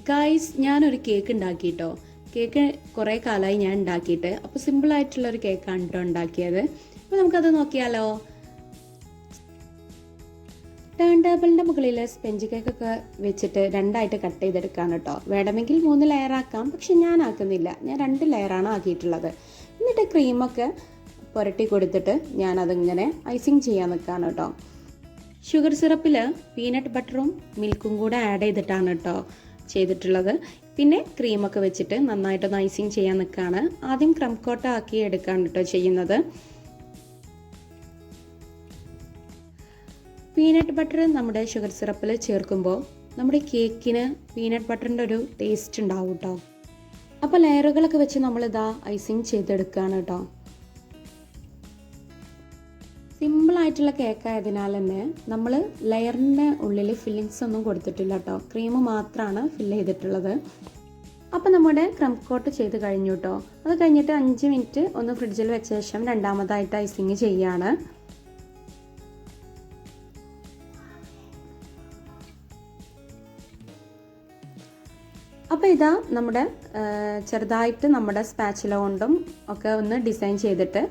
Guys ഞാനൊരു cake ഉണ്ടാക്കിട്ടോ. Cake കുറേ കാലമായി ഞാൻ ഉണ്ടാക്കിയിട്ട്. അപ്പോൾ സിമ്പിളായിട്ടുള്ളൊരു കേക്കാണ് കേട്ടോ ഉണ്ടാക്കിയത്. അപ്പോൾ നമുക്കത് നോക്കിയാലോ. ടേൺ ടേബിളിൻ്റെ മുകളിൽ സ്പെഞ്ച് കേക്കൊക്കെ വെച്ചിട്ട് രണ്ടായിട്ട് കട്ട് ചെയ്തെടുക്കാൻ കേട്ടോ. വേണമെങ്കിൽ 3 ലെയർ ആക്കാം, പക്ഷെ ഞാൻ ആക്കുന്നില്ല. ഞാൻ 2 ലെയറാണ് ആക്കിയിട്ടുള്ളത്. എന്നിട്ട് ക്രീമൊക്കെ പുരട്ടി കൊടുത്തിട്ട് ഞാനതിങ്ങനെ ഐസിങ് ചെയ്യാൻ നിൽക്കുകയാണ് കേട്ടോ. ഷുഗർ സിറപ്പിൽ പീനട്ട് ബട്ടറും മിൽക്കും കൂടെ ആഡ് ചെയ്തിട്ടാണ് കേട്ടോ ചെയ്തിട്ടുള്ളത്. പിന്നെ ക്രീമൊക്കെ വെച്ചിട്ട് നന്നായിട്ടൊന്ന് ഐസിങ് ചെയ്യാൻ നിൽക്കുകയാണ്. ആദ്യം ക്രം കോട്ട ആക്കി എടുക്കുകയാണ് കേട്ടോ ചെയ്യുന്നത്. പീനട്ട് ബട്ടർ നമ്മുടെ ഷുഗർ സിറപ്പിൽ ചേർക്കുമ്പോൾ നമ്മുടെ കേക്കിന് പീനട്ട് ബട്ടറിൻ്റെ ഒരു ടേസ്റ്റ് ഉണ്ടാവും കേട്ടോ. അപ്പോൾ ലെയറുകളൊക്കെ വെച്ച് നമ്മളിതാ ഐസിങ് ചെയ്തെടുക്കുകയാണ് കേട്ടോ. സിമ്പിളായിട്ടുള്ള കേക്കായതിനാൽ തന്നെ നമ്മൾ ലെയറിൻ്റെ ഉള്ളിൽ ഫില്ലിങ്സ് ഒന്നും കൊടുത്തിട്ടില്ല കേട്ടോ. ക്രീം മാത്രമാണ് ഫില്ല് ചെയ്തിട്ടുള്ളത്. അപ്പോൾ നമ്മുടെ ക്രം കോട്ട് ചെയ്ത് കഴിഞ്ഞു കേട്ടോ. അത് കഴിഞ്ഞിട്ട് 5 മിനിറ്റ് ഒന്ന് ഫ്രിഡ്ജിൽ വെച്ച ശേഷം രണ്ടാമതായിട്ട് ഐസിങ് ചെയ്യാണ്. അപ്പോൾ ഇതാ നമ്മുടെ ചെറുതായിട്ട് നമ്മുടെ സ്പാച്ചില കൊണ്ടും ഒക്കെ ഒന്ന് ഡിസൈൻ ചെയ്തിട്ട്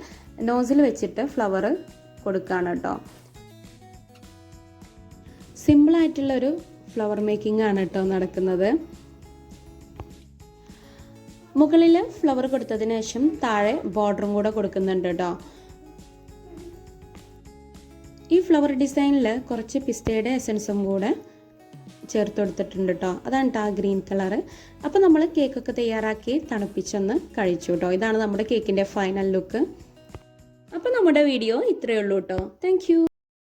നോസിൽ വെച്ചിട്ട് ഫ്ലവർ കൊടുക്കുകയാണ് കേട്ടോ. സിമ്പിളായിട്ടുള്ളൊരു ഫ്ലവർ മേക്കിംഗ് ആണ് കേട്ടോ നടക്കുന്നത്. മുകളിൽ ഫ്ലവർ കൊടുത്തതിന് ശേഷം താഴെ ബോർഡറും കൂടെ കൊടുക്കുന്നുണ്ട് കേട്ടോ. ഈ ഫ്ലവർ ഡിസൈനിൽ കുറച്ച് പിസ്തയുടെ എസൻസും കൂടെ ചേർത്ത് കൊടുത്തിട്ടുണ്ട് കേട്ടോ. അതാണ് കേട്ടോ ആ ഗ്രീൻ കളറ്. അപ്പോൾ നമ്മൾ കേക്കൊക്കെ തയ്യാറാക്കി തണുപ്പിച്ചൊന്ന് കഴിച്ചു കേട്ടോ. ഇതാണ് നമ്മുടെ കേക്കിൻ്റെ ഫൈനൽ ലുക്ക്. അപ്പോൾ നമ്മുടെ വീഡിയോ ഇത്രയേ ഉള്ളൂ കേട്ടോ. Thank you.